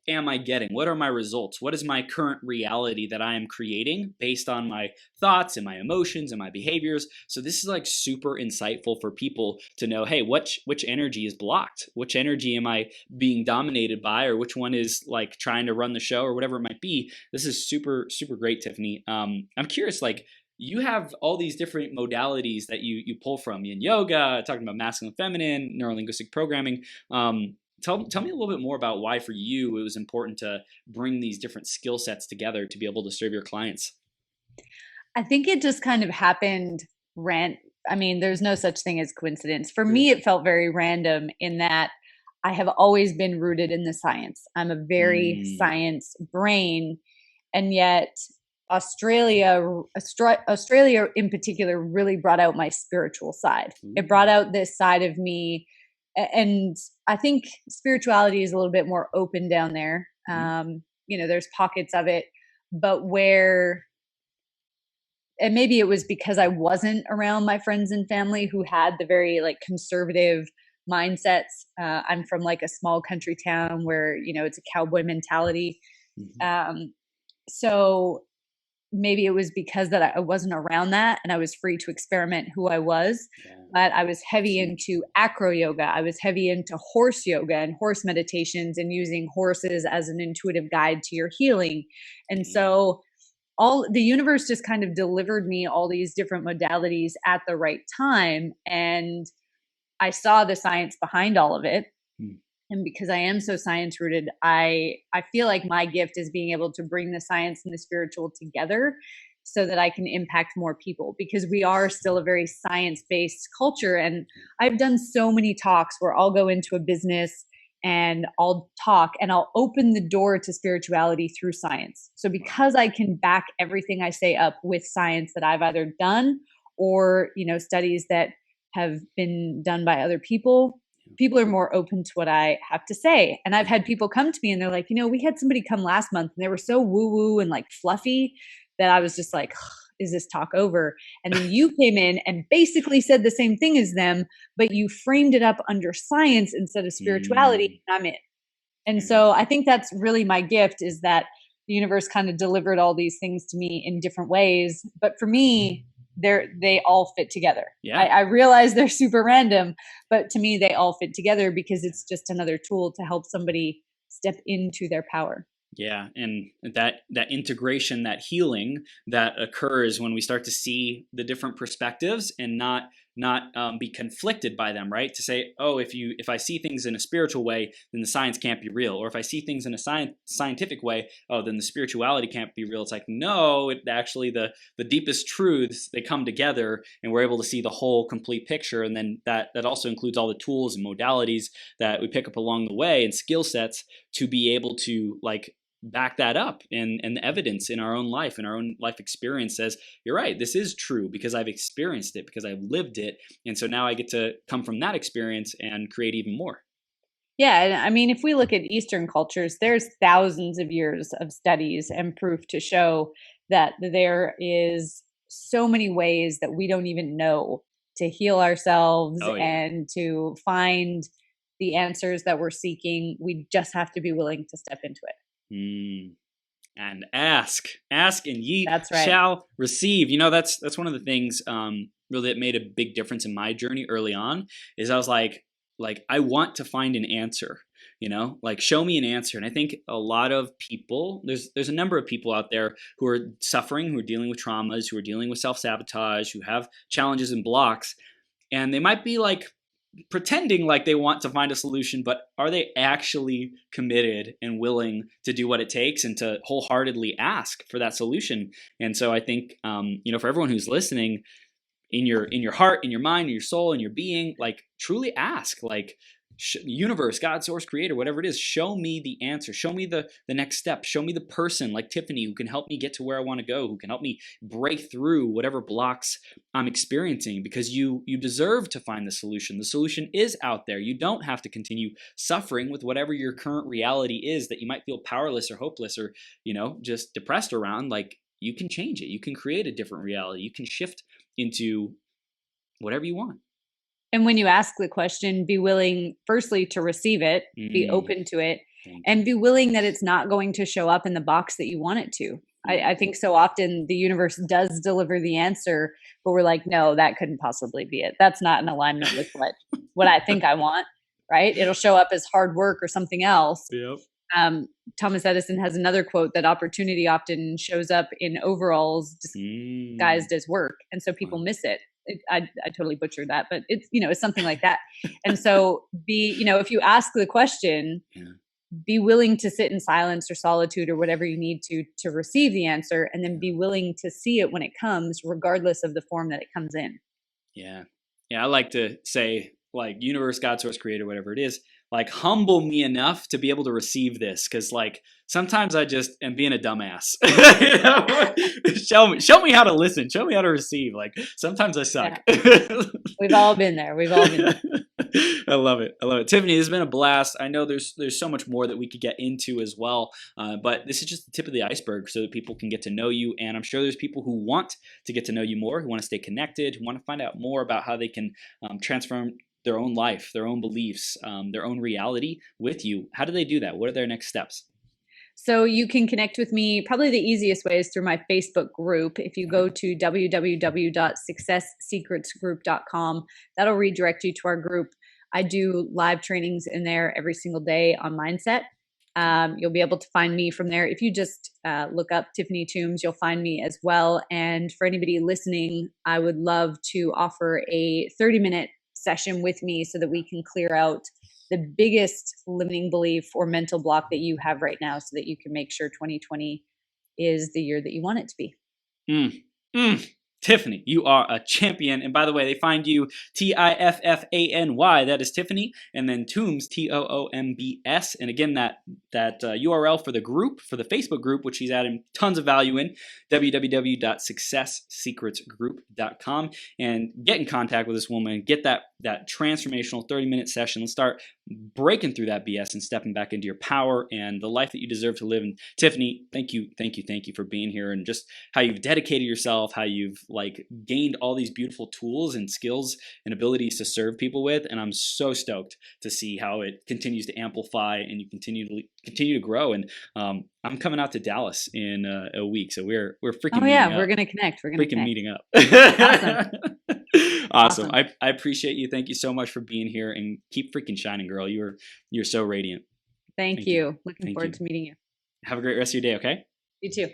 am I getting? What are my results? What is my current reality that I am creating based on my thoughts and my emotions and my behaviors? So this is like super insightful for people to know, hey, which energy is blocked? Which energy am I being dominated by, or which one is like trying to run the show or whatever it might be? This is super great, Tiffany. I'm curious, like, you have all these different modalities that you pull from in yoga, talking about masculine, feminine, neurolinguistic programming. Tell me a little bit more about why for you it was important to bring these different skill sets together to be able to serve your clients. I think it just kind of happened I mean, there's no such thing as coincidence. For me, it felt very random in that I have always been rooted in the science. I'm a very science brain, and yet Australia in particular really brought out my spiritual side. It brought out this side of me, and I think spirituality is a little bit more open down there. You know, there's pockets of it, but and maybe it was because I wasn't around my friends and family who had the very like conservative mindsets. I'm from like a small country town where, you know, it's a cowboy mentality. So maybe it was because that I wasn't around that and I was free to experiment who I was. Yeah. But I was heavy into acro yoga. I was heavy into horse yoga and horse meditations and using horses as an intuitive guide to your healing. And so all the universe just kind of delivered me all these different modalities at the right time. And I saw the science behind all of it. Mm. And because I am so science rooted, I feel like my gift is being able to bring the science and the spiritual together so that I can impact more people, because we are still a very science based culture. And I've done so many talks where I'll go into a business and I'll talk and I'll open the door to spirituality through science. So because I can back everything I say up with science that I've either done or, studies that have been done by other people, people are more open to what I have to say. And I've had people come to me and they're like, we had somebody come last month and they were so woo woo and like fluffy that I was just like, is this talk over? And then you came in and basically said the same thing as them, but you framed it up under science instead of spirituality. And I'm in. And so I think that's really my gift, is that the universe kind of delivered all these things to me in different ways. But for me, they all fit together. Yeah. I realize they're super random, but to me, they all fit together because it's just another tool to help somebody step into their power. Yeah, and that integration, that healing that occurs when we start to see the different perspectives and not be conflicted by them, right? To say, oh, if I see things in a spiritual way, then the science can't be real, or if I see things in a scientific way, oh, then the spirituality can't be real. It's like, no, actually the deepest truths, they come together, and we're able to see the whole complete picture. And then that also includes all the tools and modalities that we pick up along the way and skill sets to be able to back that up, and the evidence in our own life experience says, you're right, this is true because I've experienced it, because I've lived it. And so now I get to come from that experience and create even more. Yeah. And I mean, if we look at Eastern cultures, there's thousands of years of studies and proof to show that there is so many ways that we don't even know to heal ourselves and to find the answers that we're seeking. We just have to be willing to step into it. And ask, and ye That's right. shall receive. That's one of the things really that made a big difference in my journey early on. Is I was like I want to find an answer. Show me an answer. And I think a lot of people, there's a number of people out there who are suffering, who are dealing with traumas, who are dealing with self-sabotage, who have challenges and blocks, and they might be pretending like they want to find a solution, but are they actually committed and willing to do what it takes and to wholeheartedly ask for that solution? And so I think, for everyone who's listening, in your heart, in your mind, in your soul, in your being, truly ask, universe, God, source, creator, whatever it is, show me the answer. Show me the next step. Show me the person like Tiffany who can help me get to where I want to go, who can help me break through whatever blocks I'm experiencing, because you deserve to find the solution. The solution is out there. You don't have to continue suffering with whatever your current reality is that you might feel powerless or hopeless or, just depressed around. You can change it. You can create a different reality. You can shift into whatever you want. And when you ask the question, be willing, firstly, to receive it, be open to it, and be willing that it's not going to show up in the box that you want it to. I think so often the universe does deliver the answer, but we're like, no, that couldn't possibly be it. That's not in alignment with what I think I want, right? It'll show up as hard work or something else. Yep. Thomas Edison has another quote that opportunity often shows up in overalls disguised as work. And so people miss it. I totally butchered that, but it's, it's something like that. And so if you ask the question, be willing to sit in silence or solitude or whatever you need to receive the answer, and then be willing to see it when it comes, regardless of the form that it comes in. Yeah. I like to say, universe, God, source, creator, whatever it is, humble me enough to be able to receive this. Cause sometimes I just am being a dumbass. Show me how to listen. Show me how to receive. Sometimes I suck. Yeah. We've all been there. I love it. Tiffany, this has been a blast. I know there's so much more that we could get into as well. But this is just the tip of the iceberg so that people can get to know you. And I'm sure there's people who want to get to know you more, who want to stay connected, who want to find out more about how they can transform their own life, their own beliefs, their own reality with you. How do they do that? What are their next steps? So you can connect with me. Probably the easiest way is through my Facebook group. If you go to www.successsecretsgroup.com, that'll redirect you to our group. I do live trainings in there every single day on mindset. You'll be able to find me from there. If you just look up Tiffany Toombs, you'll find me as well. And for anybody listening, I would love to offer a 30-minute session with me so that we can clear out the biggest limiting belief or mental block that you have right now so that you can make sure 2020 is the year that you want it to be. Tiffany, you are a champion. And by the way, they find you Tiffany. That is Tiffany. And then Toombs, Toombs. And again, that URL for the group, for the Facebook group, which she's adding tons of value in, www.successsecretsgroup.com. And get in contact with this woman. Get that transformational 30-minute session. Let's start breaking through that BS and stepping back into your power and the life that you deserve to live. And Tiffany, thank you for being here, and just how you've dedicated yourself, how you've gained all these beautiful tools and skills and abilities to serve people with. And I'm so stoked to see how it continues to amplify and you continue to grow. And I'm coming out to Dallas in a week, so we're freaking meeting up. We're gonna connect. Meeting up. Awesome. I appreciate you. Thank you so much for being here, and keep freaking shining, girl. You're so radiant. Thank you. Looking forward to meeting you. Have a great rest of your day. Okay. You too.